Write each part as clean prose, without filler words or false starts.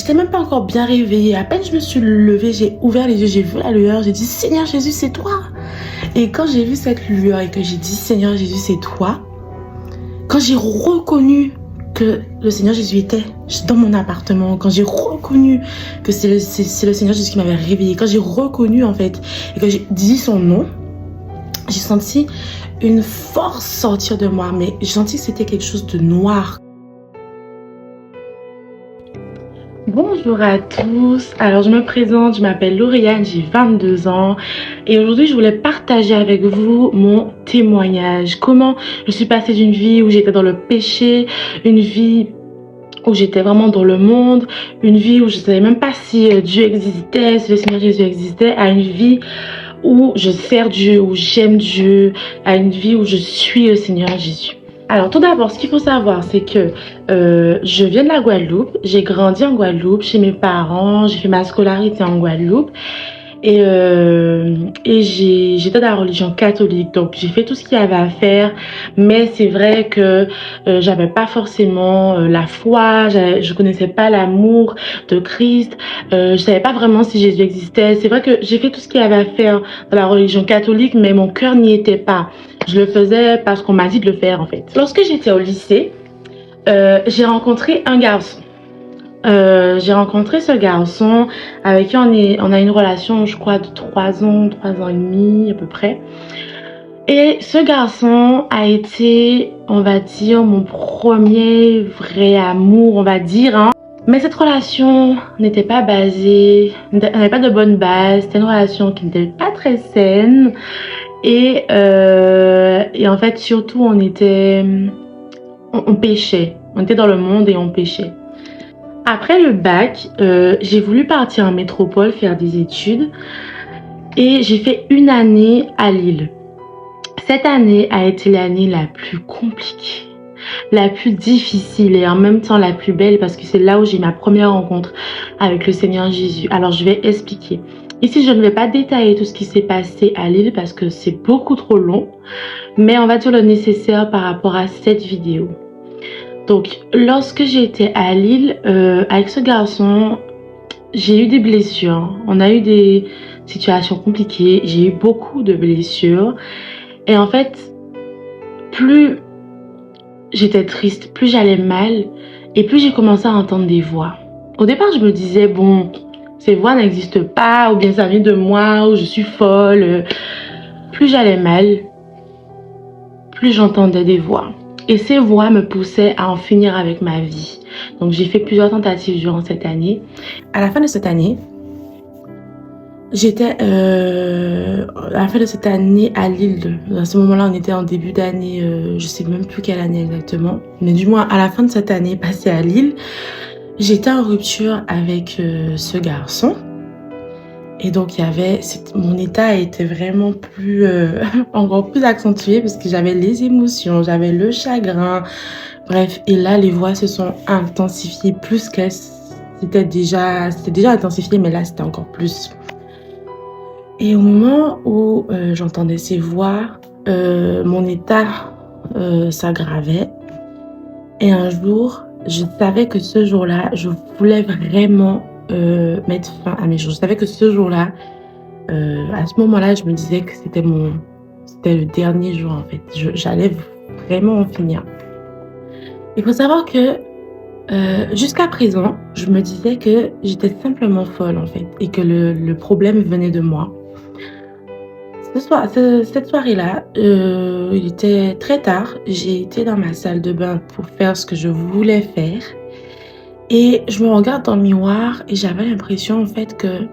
j'étais même pas encore bien réveillée. À peine je me suis levée, j'ai ouvert les yeux, j'ai vu la lueur, j'ai dit Seigneur Jésus, c'est toi. Et quand j'ai vu cette lueur et que j'ai dit Seigneur Jésus, c'est toi, quand j'ai reconnu que le Seigneur Jésus était dans mon appartement, quand j'ai reconnu que c'est le Seigneur Jésus qui m'avait réveillée, quand j'ai reconnu en fait et que j'ai dit son nom, j'ai senti une force sortir de moi, mais j'ai senti que c'était quelque chose de noir. Bonjour à tous, alors je me présente, je m'appelle Lauriane, j'ai 22 ans et aujourd'hui je voulais partager avec vous mon témoignage. Comment je suis passée d'une vie où j'étais dans le péché, une vie où j'étais vraiment dans le monde, une vie où je ne savais même pas si Dieu existait, si le Seigneur Jésus existait, à une vie où je sers Dieu, où j'aime Dieu, à une vie où je suis le Seigneur Jésus. Alors tout d'abord, ce qu'il faut savoir, c'est que je viens de la Guadeloupe, j'ai grandi en Guadeloupe chez mes parents, j'ai fait ma scolarité en Guadeloupe et j'étais dans la religion catholique, donc j'ai fait tout ce qu'il y avait à faire, mais c'est vrai que j'avais pas forcément la foi, je connaissais pas l'amour de Christ, je savais pas vraiment si Jésus existait. C'est vrai que j'ai fait tout ce qu'il y avait à faire dans la religion catholique, mais mon cœur n'y était pas. Je le faisais parce qu'on m'a dit de le faire en fait. Lorsque j'étais au lycée, j'ai rencontré un garçon. J'ai rencontré ce garçon avec qui on a une relation, je crois, de 3 ans et demi à peu près. Et ce garçon a été, on va dire, mon premier vrai amour, on va dire. Hein. Mais cette relation n'était pas basée, n'avait pas de bonne base. C'était une relation qui n'était pas très saine. Et en fait, surtout, on péchait. On était dans le monde et on péchait. Après le bac, j'ai voulu partir en métropole faire des études et j'ai fait une année à Lille. Cette année a été l'année la plus compliquée, la plus difficile et en même temps la plus belle parce que c'est là où j'ai ma première rencontre avec le Seigneur Jésus. Alors je vais expliquer. Ici, je ne vais pas détailler tout ce qui s'est passé à Lille parce que c'est beaucoup trop long, mais on va dire le nécessaire par rapport à cette vidéo. Donc, lorsque j'étais à Lille, avec ce garçon, j'ai eu des blessures. On a eu des situations compliquées. J'ai eu beaucoup de blessures. Et en fait, plus j'étais triste, plus j'allais mal, et plus j'ai commencé à entendre des voix. Au départ, je me disais, bon, ces voix n'existent pas, ou bien ça vient de moi, ou je suis folle. Plus j'allais mal, plus j'entendais des voix. Et ces voix me poussaient à en finir avec ma vie. Donc j'ai fait plusieurs tentatives durant cette année. À la fin de cette année, j'étais à la fin de cette année à Lille. À ce moment-là, on était en début d'année, je sais même plus quelle année exactement. Mais du moins, à la fin de cette année passée à Lille, j'étais en rupture avec ce garçon. Et donc, mon état était vraiment encore plus accentué parce que j'avais les émotions, j'avais le chagrin. Bref, et là, les voix se sont intensifiées plus que c'était déjà intensifié, mais là, c'était encore plus. Et au moment où j'entendais ces voix, mon état s'aggravait. Et un jour, je savais que ce jour-là, je voulais vraiment mettre fin à mes jours. Je savais que ce jour-là, à ce moment-là, je me disais que c'était le dernier jour en fait. J'allais vraiment en finir. Il faut savoir que jusqu'à présent, je me disais que j'étais simplement folle en fait et que le problème venait de moi. Cette soirée-là, il était très tard. J'ai été dans ma salle de bain pour faire ce que je voulais faire. Et je me regarde dans le miroir et j'avais l'impression en fait que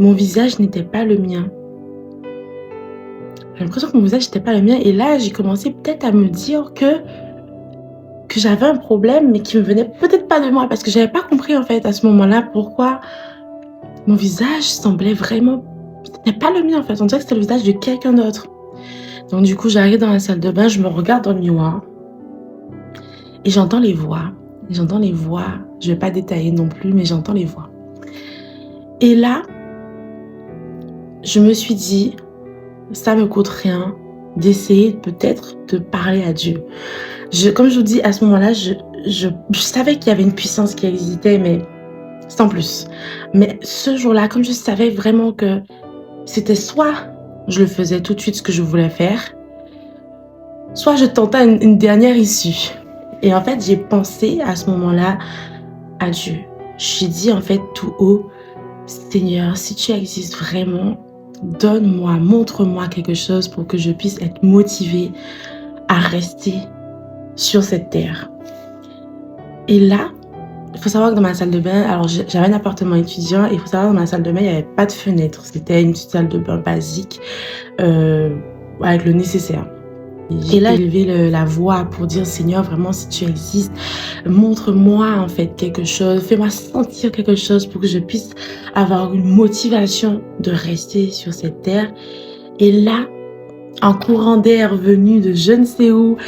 mon visage n'était pas le mien. J'ai l'impression que mon visage n'était pas le mien. Et là, j'ai commencé peut-être à me dire que j'avais un problème, mais qui me venait peut-être pas de moi. Parce que j'avais pas compris en fait à ce moment-là pourquoi mon visage semblait vraiment... C'était pas le mien en fait. On dirait que c'était le visage de quelqu'un d'autre. Donc du coup, j'arrive dans la salle de bain, je me regarde dans le miroir. Et j'entends les voix. Je vais pas détailler non plus, mais j'entends les voix. Et là, je me suis dit, ça me coûte rien d'essayer peut-être de parler à Dieu. Comme je vous dis, à ce moment-là, je savais qu'il y avait une puissance qui existait, mais sans plus. Mais ce jour-là, comme je savais vraiment que c'était soit je le faisais tout de suite ce que je voulais faire, soit je tentais une dernière issue. Et en fait, j'ai pensé à ce moment-là à Dieu. J'ai dit en fait tout haut, Seigneur, si tu existes vraiment, donne-moi, montre-moi quelque chose pour que je puisse être motivée à rester sur cette terre. Et là, il faut savoir que dans ma salle de bain, alors j'avais un appartement étudiant et il faut savoir que dans ma salle de bain, il n'y avait pas de fenêtre. C'était une petite salle de bain basique avec le nécessaire. Et là, j'ai élevé la voix pour dire, Seigneur, vraiment, si tu existes, montre-moi en fait quelque chose, fais-moi sentir quelque chose pour que je puisse avoir une motivation de rester sur cette terre. Et là, un courant d'air venu de je ne sais où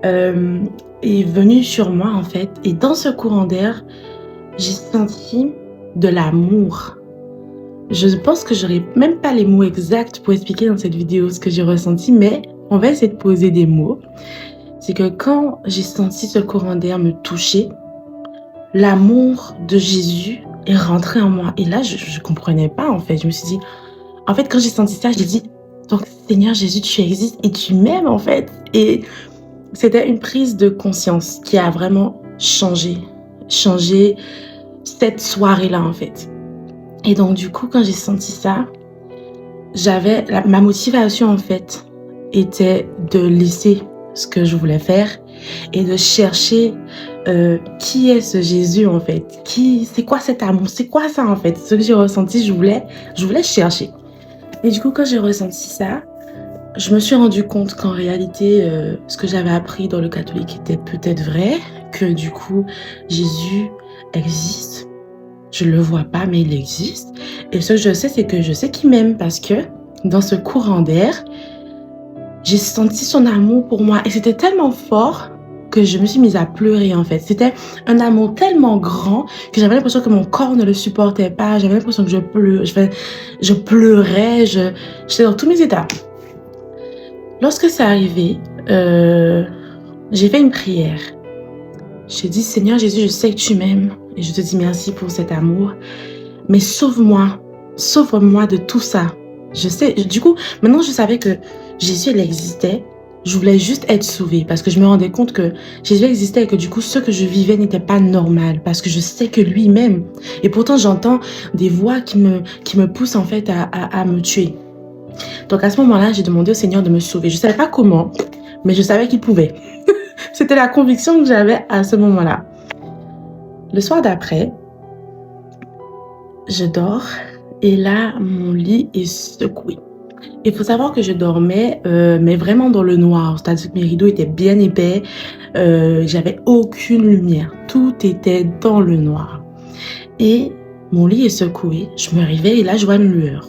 est venu sur moi en fait. Et dans ce courant d'air, j'ai senti de l'amour. Je pense que j'aurais même pas les mots exacts pour expliquer dans cette vidéo ce que j'ai ressenti, mais on va essayer de poser des mots. C'est que quand j'ai senti ce courant d'air me toucher, l'amour de Jésus est rentré en moi. Et là, je comprenais pas en fait. Je me suis dit, en fait, quand j'ai senti ça, j'ai dit, donc Seigneur Jésus, tu existes et tu m'aimes en fait. Et c'était une prise de conscience qui a vraiment changé cette soirée-là en fait. Et donc du coup, quand j'ai senti ça, ma motivation en fait était de laisser ce que je voulais faire et de chercher qui est ce Jésus en fait, c'est quoi cet amour, c'est quoi ça en fait, ce que j'ai ressenti, je voulais chercher. Et du coup, quand j'ai ressenti ça, je me suis rendu compte qu'en réalité, ce que j'avais appris dans le catholique était peut-être vrai, que du coup, Jésus existe. Je le vois pas, mais il existe. Et ce que je sais, c'est que je sais qu'il m'aime parce que dans ce courant d'air, j'ai senti son amour pour moi. Et c'était tellement fort que je me suis mise à pleurer en fait. C'était un amour tellement grand que j'avais l'impression que mon corps ne le supportait pas. J'avais l'impression que je pleurais, j'étais dans tous mes états. Lorsque c'est arrivé, j'ai fait une prière. J'ai dit, Seigneur Jésus, je sais que tu m'aimes et je te dis merci pour cet amour. Mais sauve-moi de tout ça. Je sais, du coup, maintenant je savais que Jésus, il existait. Je voulais juste être sauvée parce que je me rendais compte que Jésus existait et que du coup, ce que je vivais n'était pas normal parce que je sais que lui m'aime. Et pourtant, j'entends des voix qui me poussent en fait à me tuer. Donc à ce moment-là, j'ai demandé au Seigneur de me sauver. Je ne savais pas comment, mais je savais qu'il pouvait. C'était la conviction que j'avais à ce moment-là. Le soir d'après, je dors et là, mon lit est secoué. Il faut savoir que je dormais, mais vraiment dans le noir. C'est-à-dire que mes rideaux étaient bien épais. J'avais aucune lumière. Tout était dans le noir. Et mon lit est secoué. Je me réveille et là, je vois une lueur.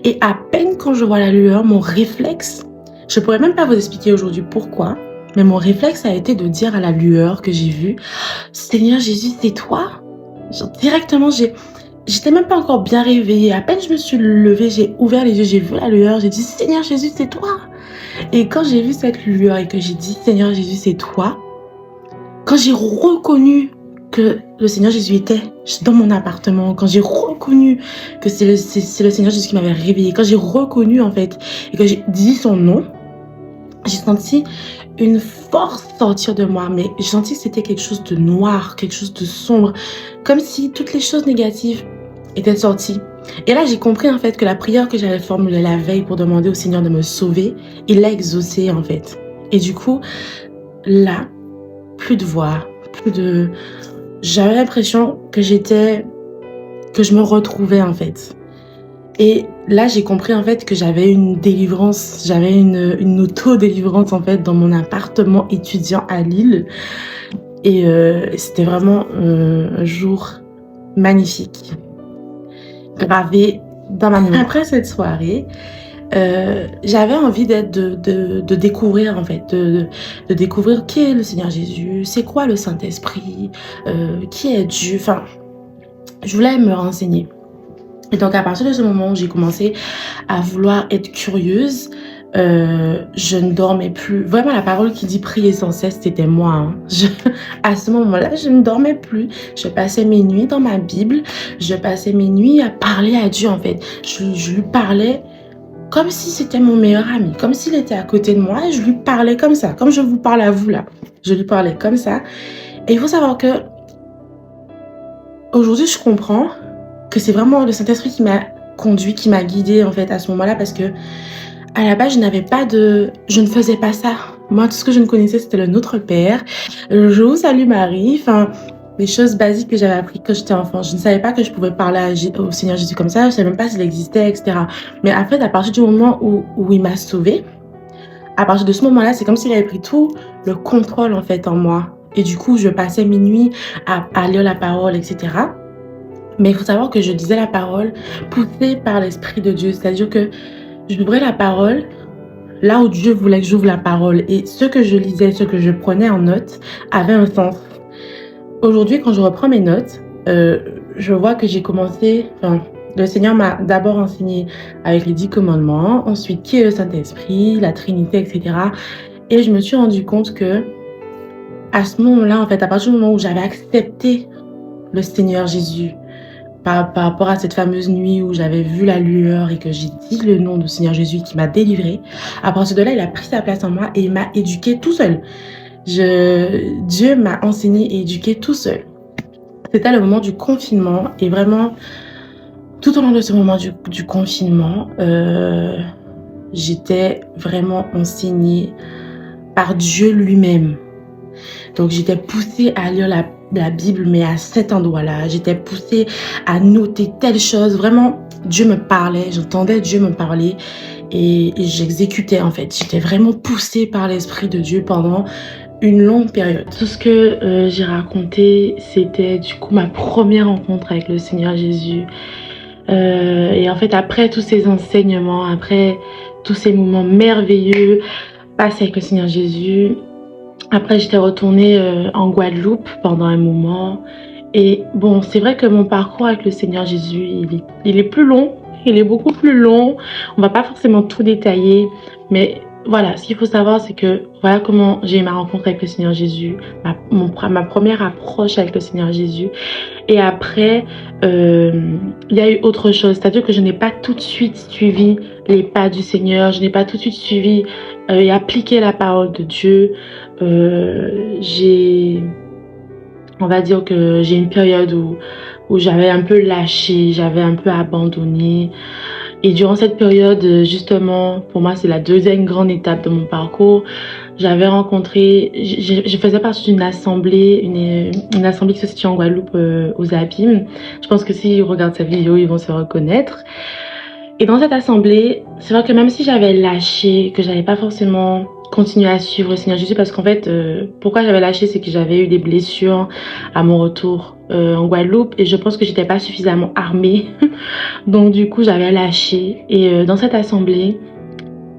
Et à peine quand je vois la lueur, mon réflexe, je pourrais même pas vous expliquer aujourd'hui pourquoi, mais mon réflexe a été de dire à la lueur que j'ai vue, Seigneur Jésus, c'est toi? Genre, directement, j'étais même pas encore bien réveillée. À peine je me suis levée, j'ai ouvert les yeux, j'ai vu la lueur, j'ai dit, Seigneur Jésus, c'est toi? Et quand j'ai vu cette lueur et que j'ai dit, Seigneur Jésus, c'est toi, quand j'ai reconnu que le Seigneur Jésus était dans mon appartement, quand j'ai reconnu que c'est le Seigneur Jésus qui m'avait réveillée, quand j'ai reconnu en fait et que j'ai dit son nom, j'ai senti une force sortir de moi, mais j'ai senti que c'était quelque chose de noir, quelque chose de sombre, comme si toutes les choses négatives étaient sorties. Et là, j'ai compris en fait que la prière que j'avais formulée la veille pour demander au Seigneur de me sauver, il l'a exaucée en fait. Et du coup, là, plus de voix, j'avais l'impression que je me retrouvais en fait. Et là, j'ai compris en fait que j'avais une délivrance, j'avais une auto-délivrance en fait dans mon appartement étudiant à Lille. Et c'était vraiment un jour magnifique, gravé dans ma mémoire. Après cette soirée, j'avais envie de découvrir en fait, de découvrir qui est le Seigneur Jésus, c'est quoi le Saint-Esprit, qui est Dieu, enfin, je voulais me renseigner. Et donc à partir de ce moment où j'ai commencé à vouloir être curieuse, je ne dormais plus. Vraiment, la parole qui dit prier sans cesse, c'était moi. Hein. À ce moment-là, je ne dormais plus. Je passais mes nuits dans ma Bible. Je passais mes nuits à parler à Dieu, en fait. Je lui parlais comme si c'était mon meilleur ami, comme s'il était à côté de moi. Et je lui parlais comme ça, comme je vous parle à vous là. Je lui parlais comme ça. Et il faut savoir que aujourd'hui, je comprends que c'est vraiment le Saint-Esprit qui m'a conduit, qui m'a guidée en fait à ce moment-là, parce que à la base, je ne faisais pas ça. Moi, tout ce que je ne connaissais, c'était le Notre Père. Je vous salue Marie. Enfin, les choses basiques que j'avais apprises quand j'étais enfant. Je ne savais pas que je pouvais parler au Seigneur Jésus comme ça. Je ne savais même pas s'il existait, etc. Mais en fait, à partir du moment où il m'a sauvée, à partir de ce moment-là, c'est comme s'il avait pris tout le contrôle en fait en moi. Et du coup, je passais mes nuits à lire la parole, etc. Mais il faut savoir que je disais la parole poussée par l'Esprit de Dieu. C'est-à-dire que j'ouvrais la parole là où Dieu voulait que j'ouvre la parole. Et ce que je lisais, ce que je prenais en note avait un sens. Aujourd'hui, quand je reprends mes notes, je vois que j'ai commencé... le Seigneur m'a d'abord enseigné avec les 10 commandements, ensuite qui est le Saint-Esprit, la Trinité, etc. Et je me suis rendu compte que à ce moment-là, en fait, à partir du moment où j'avais accepté le Seigneur Jésus, par rapport à cette fameuse nuit où j'avais vu la lueur et que j'ai dit le nom du Seigneur Jésus qui m'a délivré, à partir de là, il a pris sa place en moi et il m'a éduqué tout seul. Dieu m'a enseigné et éduqué tout seul. C'était le moment du confinement et vraiment, tout au long de ce moment du confinement, j'étais vraiment enseignée par Dieu lui-même. Donc, j'étais poussée à lire la Bible, mais à cet endroit-là. J'étais poussée à noter telle chose. Vraiment, Dieu me parlait. J'entendais Dieu me parler et j'exécutais, en fait. J'étais vraiment poussée par l'Esprit de Dieu pendant une longue période. Tout ce que j'ai raconté, c'était du coup ma première rencontre avec le Seigneur Jésus. Et en fait, après tous ces enseignements, après tous ces moments merveilleux passés avec le Seigneur Jésus, après, j'étais retournée en Guadeloupe pendant un moment. Et bon, c'est vrai que mon parcours avec le Seigneur Jésus, il est plus long. Il est beaucoup plus long. On va pas forcément tout détailler. Mais voilà, ce qu'il faut savoir, c'est que voilà comment j'ai eu ma rencontre avec le Seigneur Jésus. Ma première approche avec le Seigneur Jésus. Et après, il y a eu autre chose. C'est-à-dire que je n'ai pas tout de suite suivi les pas du Seigneur. Je n'ai pas tout de suite suivi et appliqué la parole de Dieu. On va dire que j'ai une période où j'avais un peu lâché, j'avais un peu abandonné. Et durant cette période, justement, pour moi, c'est la deuxième grande étape de mon parcours. J'avais rencontré, je faisais partie d'une assemblée, une assemblée qui se situe en Guadeloupe, aux Abîmes. Je pense que s'ils regardent cette vidéo, ils vont se reconnaître. Et dans cette assemblée, c'est vrai que même si j'avais lâché, que j'avais pas forcément continué à suivre le Seigneur Jésus, parce qu'en fait, pourquoi j'avais lâché, c'est que j'avais eu des blessures à mon retour en Guadeloupe et je pense que j'étais pas suffisamment armée. Donc du coup, j'avais lâché. Et dans cette assemblée,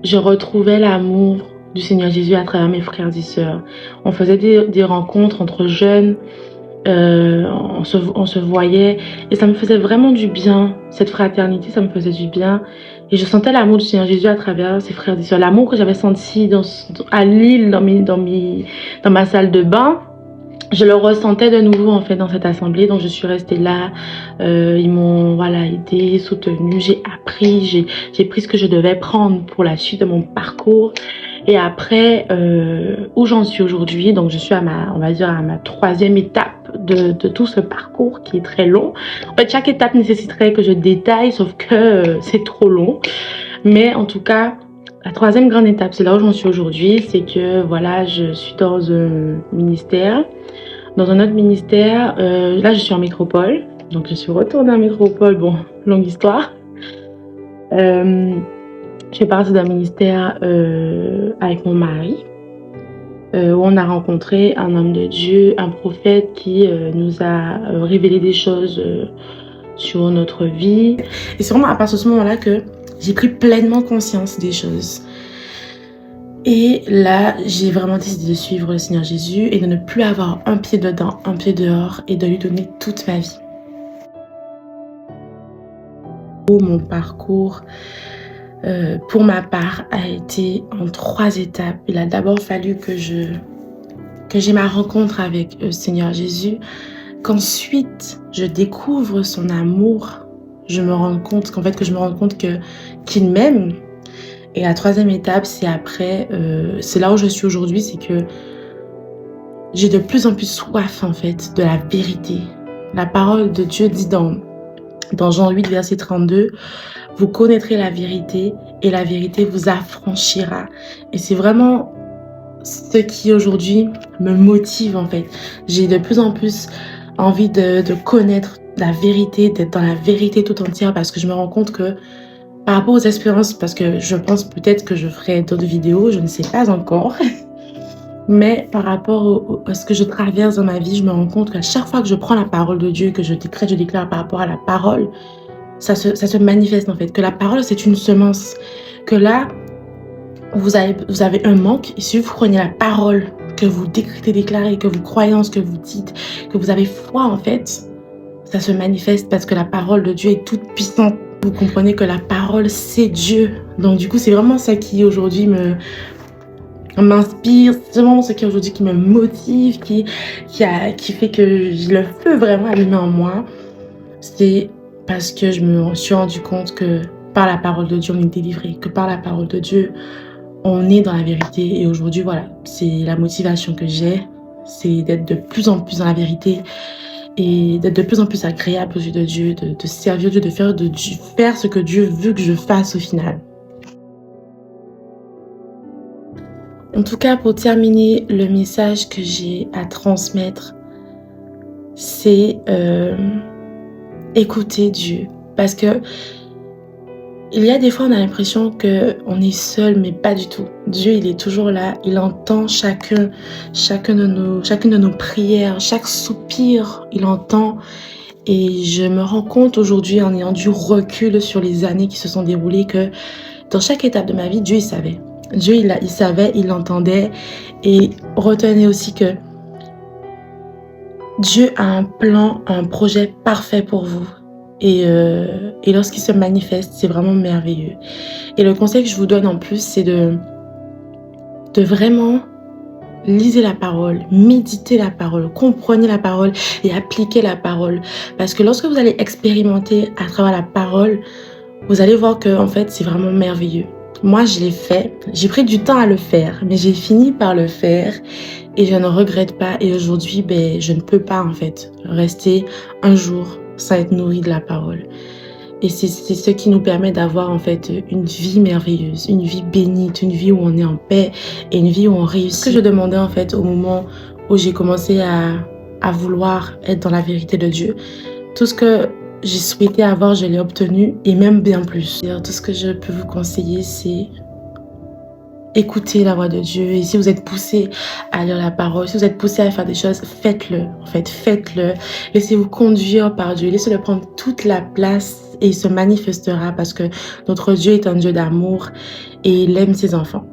je retrouvais l'amour du Seigneur Jésus à travers mes frères et sœurs. On faisait des rencontres entre jeunes. On se voyait et ça me faisait vraiment du bien. Cette fraternité, ça me faisait du bien et je sentais l'amour du Seigneur Jésus à travers ses frères et sœurs. L'amour que j'avais senti à Lille dans ma salle de bain, je le ressentais de nouveau en fait dans cette assemblée. Donc je suis restée là, ils m'ont aidé, soutenu, j'ai appris, j'ai pris ce que je devais prendre pour la suite de mon parcours. Et après, où j'en suis aujourd'hui, donc je suis à ma 3e étape de tout ce parcours qui est très long. En fait, chaque étape nécessiterait que je détaille, sauf que c'est trop long. Mais en tout cas, la 3e grande étape, c'est là où j'en suis aujourd'hui, c'est que voilà, je suis dans un ministère, dans un autre ministère. Là, je suis en métropole, donc je suis retournée en métropole. Bon, longue histoire. Je fais partie d'un ministère avec mon mari, où on a rencontré un homme de Dieu, un prophète qui nous a révélé des choses sur notre vie. Et c'est vraiment à partir de ce moment-là que j'ai pris pleinement conscience des choses. Et là, j'ai vraiment décidé de suivre le Seigneur Jésus et de ne plus avoir un pied dedans, un pied dehors et de lui donner toute ma vie. Mon parcours pour ma part, a été en 3 étapes. Il a d'abord fallu que j'ai ma rencontre avec le Seigneur Jésus, qu'ensuite je découvre son amour, je me rends compte qu'il m'aime. Et la 3e étape, c'est après, c'est là où je suis aujourd'hui, c'est que j'ai de plus en plus soif en fait de la vérité. La parole de Dieu dit dans Jean 8, verset 32, « Vous connaîtrez la vérité et la vérité vous affranchira. » Et c'est vraiment ce qui aujourd'hui me motive en fait. J'ai de plus en plus envie de connaître la vérité, d'être dans la vérité tout entière parce que je me rends compte que par rapport aux expériences, parce que je pense peut-être que je ferai d'autres vidéos, je ne sais pas encore, mais par rapport à ce que je traverse dans ma vie, je me rends compte qu'à chaque fois que je prends la parole de Dieu, que je déclare par rapport à la parole, ça se manifeste en fait, que la parole c'est une semence, que là, vous avez un manque, et si vous prenez la parole, que vous déclarez, que vous croyez en ce que vous dites, que vous avez foi en fait, ça se manifeste parce que la parole de Dieu est toute puissante. Vous comprenez que la parole c'est Dieu. Donc du coup c'est vraiment ça qui aujourd'hui m'inspire, c'est vraiment ce qui aujourd'hui qui me motive, qui fait que j'ai le feu vraiment allumé en moi. C'est parce que je me suis rendu compte que par la parole de Dieu on est délivré, que par la parole de Dieu on est dans la vérité. Et aujourd'hui voilà, c'est la motivation que j'ai, c'est d'être de plus en plus dans la vérité et d'être de plus en plus agréable aux yeux de Dieu, de servir Dieu, de faire ce que Dieu veut que je fasse au final. En tout cas, pour terminer, le message que j'ai à transmettre, c'est écouter Dieu. Parce que il y a des fois, on a l'impression qu'on est seul, mais pas du tout. Dieu, il est toujours là. Il entend chacune de nos prières, chaque soupir, il entend. Et je me rends compte aujourd'hui, en ayant du recul sur les années qui se sont déroulées, que dans chaque étape de ma vie, Dieu, il savait. Dieu, il savait, il l'entendait. Et retenez aussi que Dieu a un plan, un projet parfait pour vous. Et lorsqu'il se manifeste, c'est vraiment merveilleux. Et le conseil que je vous donne en plus, c'est de vraiment lisez la parole, méditez la parole, comprenez la parole et appliquez la parole. Parce que lorsque vous allez expérimenter à travers la parole, vous allez voir que en fait, c'est vraiment merveilleux. Moi, je l'ai fait. J'ai pris du temps à le faire, mais j'ai fini par le faire et je ne regrette pas. Et aujourd'hui, je ne peux pas en fait rester un jour sans être nourri de la parole. Et c'est ce qui nous permet d'avoir en fait une vie merveilleuse, une vie bénite, une vie où on est en paix et une vie où on réussit. Ce que je demandais en fait au moment où j'ai commencé à vouloir être dans la vérité de Dieu, tout ce que j'ai souhaité avoir, je l'ai obtenu et même bien plus. D'ailleurs, tout ce que je peux vous conseiller, c'est écoutez la voix de Dieu. Et si vous êtes poussé à lire la parole, si vous êtes poussé à faire des choses, faites-le. En fait, faites-le. Laissez-vous conduire par Dieu. Laissez-le prendre toute la place et il se manifestera parce que notre Dieu est un Dieu d'amour et il aime ses enfants.